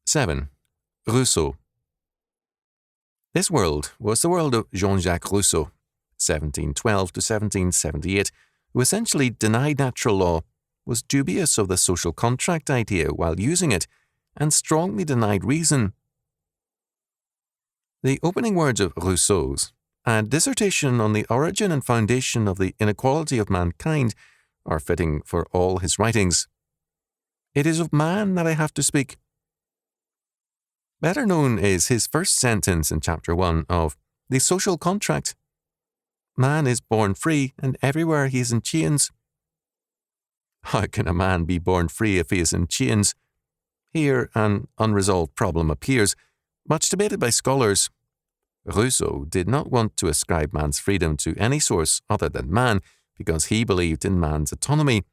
7. Rousseau. This world was the world of Jean-Jacques Rousseau, 1712 to 1778, who essentially denied natural law, was dubious of the social contract idea while using it, and strongly denied reason. The opening words of Rousseau's, a dissertation on the origin and foundation of the inequality of mankind, are fitting for all his writings. It is of man that I have to speak. Better known is his first sentence in chapter 1 of The Social Contract. Man is born free, and everywhere he is in chains. How can a man be born free if he is in chains? Here an unresolved problem appears, much debated by scholars. Rousseau did not want to ascribe man's freedom to any source other than man, because he believed in man's autonomy.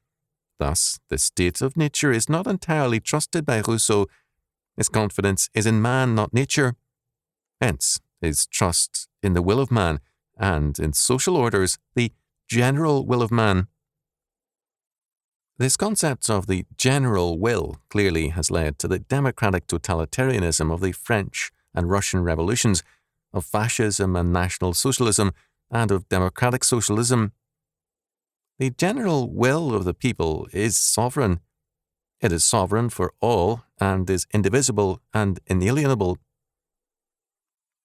Thus, the state of nature is not entirely trusted by Rousseau. His confidence is in man, not nature. Hence, his trust in the will of man, and in social orders, the general will of man. This concept of the general will clearly has led to the democratic totalitarianism of the French and Russian revolutions, of fascism and National Socialism, and of democratic socialism. The general will of the people is sovereign. It is sovereign for all and is indivisible and inalienable.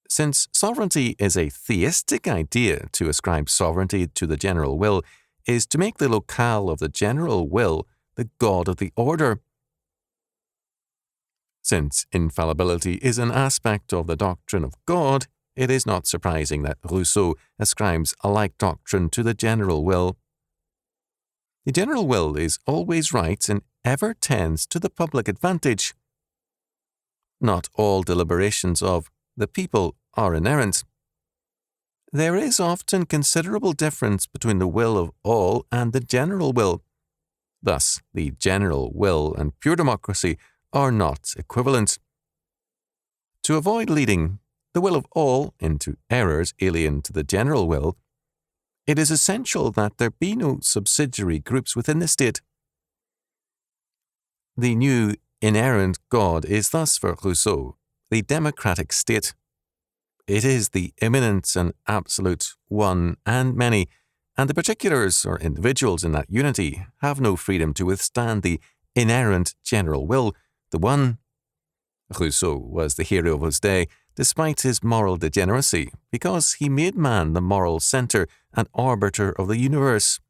Since sovereignty is a theistic idea, to ascribe sovereignty to the general will is to make the locale of the general will the god of the order. Since infallibility is an aspect of the doctrine of God, it is not surprising that Rousseau ascribes a like doctrine to the general will. The general will is always right and ever tends to the public advantage. Not all deliberations of the people are inerrant. There is often considerable difference between the will of all and the general will. Thus, the general will and pure democracy are not equivalent. To avoid leading the will of all into errors alien to the general will, it is essential that there be no subsidiary groups within the state. The new inerrant God is thus for Rousseau the democratic state. It is the immanent and absolute one and many, and the particulars or individuals in that unity have no freedom to withstand the inerrant general will, the one. Rousseau was the hero of his day, despite his moral degeneracy, because he made man the moral centre and arbiter of the universe.